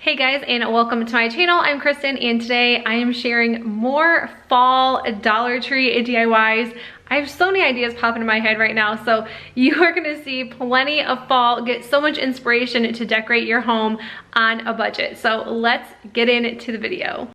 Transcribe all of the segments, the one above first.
Hey guys, and welcome to my channel. I'm Kristen, and today I am sharing more fall Dollar Tree DIYs. I have so many ideas popping in my head right now, so you are gonna see plenty of fall, get so much inspiration to decorate your home on a budget. So let's get into the video.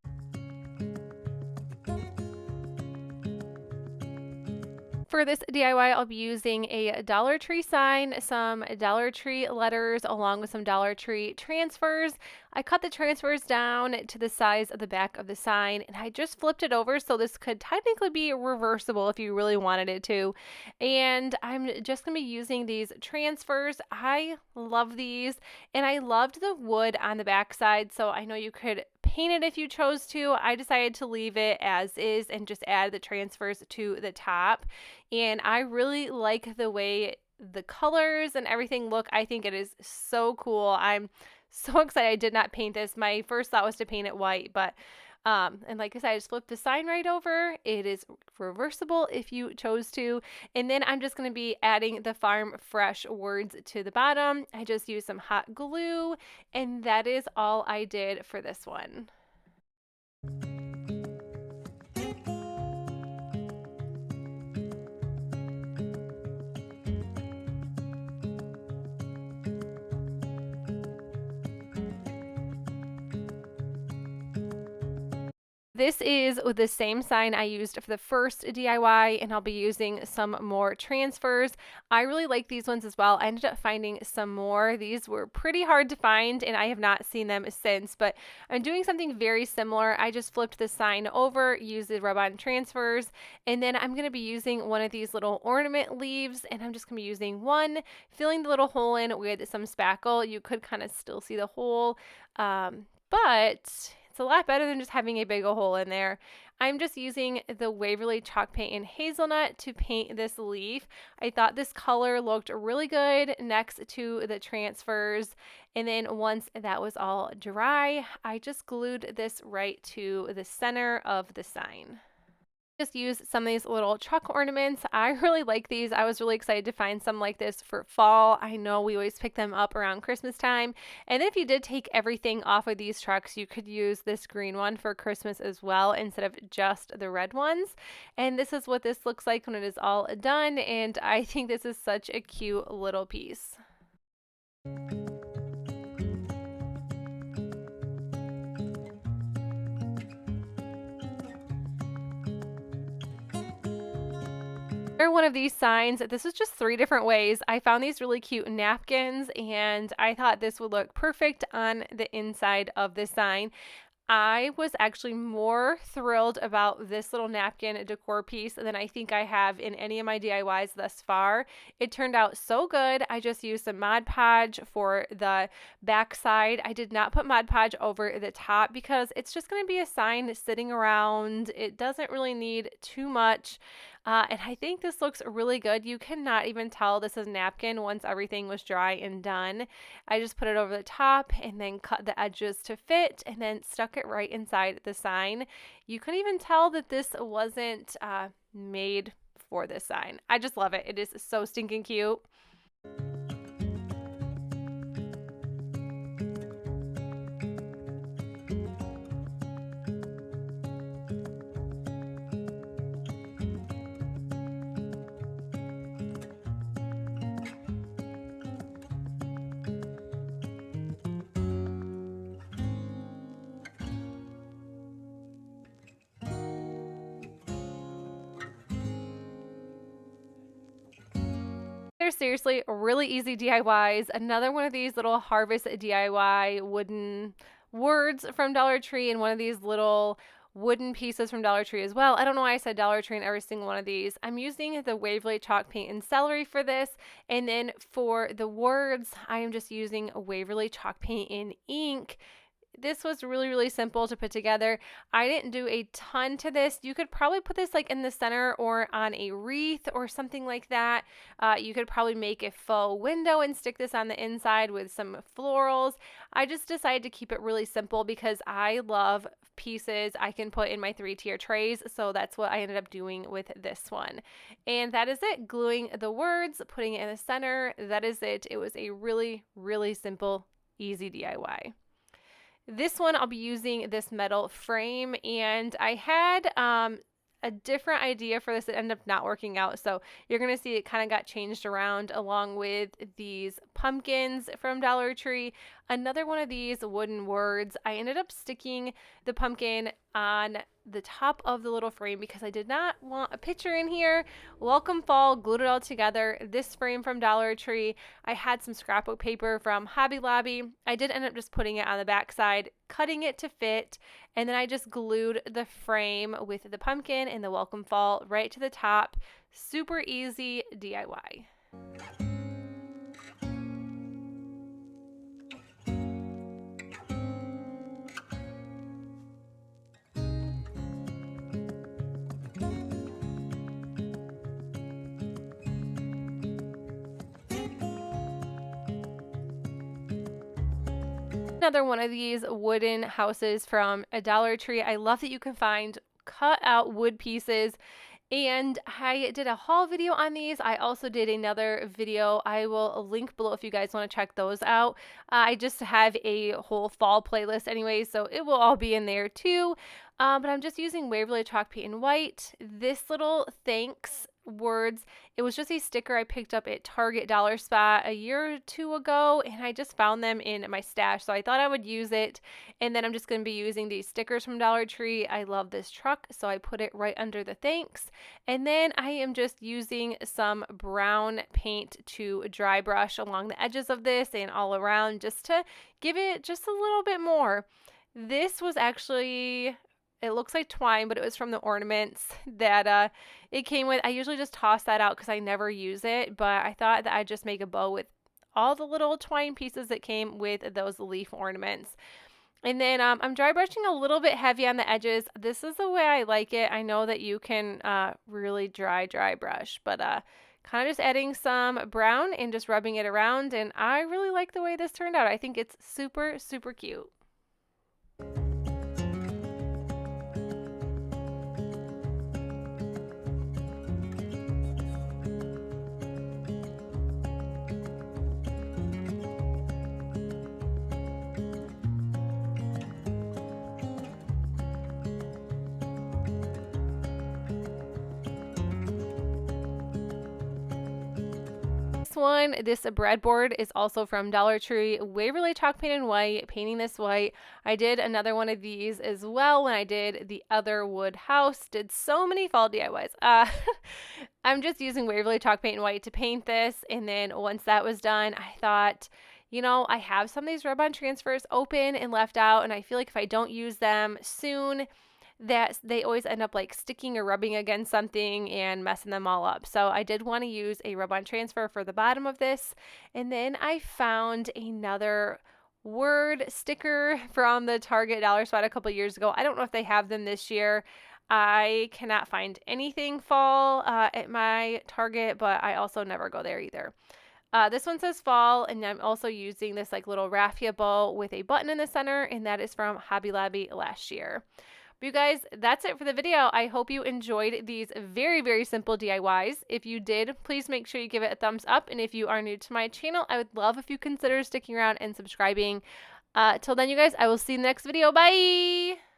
For this DIY, I'll be using a Dollar Tree sign, some Dollar Tree letters, along with some Dollar Tree transfers. I cut the transfers down to the size of the back of the sign, and I just flipped it over so this could technically be reversible if you really wanted it to. And I'm just going to be using these transfers. I love these, and I loved the wood on the back side, so I know you could paint it if you chose to. I decided to leave it as is and just add the transfers to the top. And I really like the way the colors and everything look. I think it is so cool. I'm so excited. I did not paint this. My first thought was to paint it white, but and like I said, I just flipped the sign right over. It is reversible if you chose to. And then I'm just going to be adding the Farm Fresh words to the bottom. I just used some hot glue, and that is all I did for this one. This is the same sign I used for the first DIY, and I'll be using some more transfers. I really like these ones as well. I ended up finding some more. These were pretty hard to find, and I have not seen them since, but I'm doing something very similar. I just flipped the sign over, used the rub-on transfers, and then I'm going to be using one of these little ornament leaves, and I'm just going to be using one, filling the little hole in with some spackle. You could kind of still see the hole, but it's a lot better than just having a big hole in there. I'm just using the Waverly chalk paint in hazelnut to paint this leaf. I thought this color looked really good next to the transfers. And then once that was all dry, I just glued this right to the center of the sign. Just use some of these little chalk ornaments. I really like these. I was really excited to find some like this for fall. I know we always pick them up around Christmas time. And if you did take everything off of these trucks, you could use this green one for Christmas as well instead of just the red ones. And this is what this looks like when it is all done. And I think this is such a cute little piece. One of these signs. This is just 3 different ways. I found these really cute napkins, and I thought this would look perfect on the inside of the sign. I was actually more thrilled about this little napkin decor piece than I think I have in any of my DIYs thus far. It turned out so good. I just used some Mod Podge for the back side. I did not put Mod Podge over the top because it's just going to be a sign sitting around. It doesn't really need too much. And I think this looks really good. You cannot even tell this is a napkin once everything was dry and done. I just put it over the top and then cut the edges to fit and then stuck it right inside the sign. You couldn't even tell that this wasn't made for this sign. I just love it. It is so stinking cute. They're seriously really easy DIYs. Another one of these little harvest DIY wooden words from Dollar Tree, and one of these little wooden pieces from Dollar Tree as well. I don't know why I said Dollar Tree in every single one of these. I'm using the Waverly chalk paint and celery for this, and then for the words, I am just using a Waverly chalk paint in ink. This was really, really simple to put together. I didn't do a ton to this. You could probably put this like in the center or on a wreath or something like that. You could probably make a faux window and stick this on the inside with some florals. I just decided to keep it really simple because I love pieces I can put in my 3-tier trays. So that's what I ended up doing with this one. And that is it. Gluing the words, putting it in the center. That is it. It was a really, really simple, easy DIY. This one I'll be using this metal frame, and I had a different idea for this that ended up not working out. So you're going to see it kind of got changed around along with these pumpkins from Dollar Tree. Another one of these wooden words. I ended up sticking the pumpkin on the top of the little frame because I did not want a picture in here. Welcome Fall, glued it all together. This frame from Dollar Tree. I had some scrapbook paper from Hobby Lobby. I did end up just putting it on the back side, cutting it to fit, and then I just glued the frame with the pumpkin and the Welcome Fall right to the top. Super easy DIY. Another one of these wooden houses from a Dollar Tree. I love that you can find cut out wood pieces, and I did a haul video on these. I also did another video. I will link below if you guys want to check those out. I just have a whole fall playlist anyway, so it will all be in there too. But I'm just using Waverly chalk paint and white. This little thanks words, it was just a sticker I picked up at Target Dollar Spot a year or two ago, and I just found them in my stash, so I thought I would use it. And then I'm just going to be using these stickers from Dollar Tree. I love this truck, so I put it right under the thanks. And then I am just using some brown paint to dry brush along the edges of this and all around, just to give it just a little bit more. This was actually, it looks like twine, but it was from the ornaments that it came with. I usually just toss that out because I never use it, but I thought that I'd just make a bow with all the little twine pieces that came with those leaf ornaments. And then I'm dry brushing a little bit heavy on the edges. This is the way I like it. I know that you can really dry brush, but kind of just adding some brown and just rubbing it around. And I really like the way this turned out. I think it's super, super cute. This breadboard is also from Dollar Tree. Waverly chalk paint and white, painting this white. I did another one of these as well when I did the other wood house. Did so many fall DIYs. I'm just using Waverly chalk paint and white to paint this, and then once that was done, I thought, you know, I have some of these rub-on transfers open and left out, and I feel like if I don't use them soon, that they always end up like sticking or rubbing against something and messing them all up. So I did want to use a rub-on transfer for the bottom of this. And then I found another word sticker from the Target Dollar Spot a couple years ago. I don't know if they have them this year. I cannot find anything fall at my Target, but I also never go there either. This one says fall, and I'm also using this like little raffia bow with a button in the center, and that is from Hobby Lobby last year. You guys, that's it for the video. I hope you enjoyed these very, very simple DIYs. If you did, please make sure you give it a thumbs up. And if you are new to my channel, I would love if you consider sticking around and subscribing. Till then, you guys, I will see you in the next video. Bye!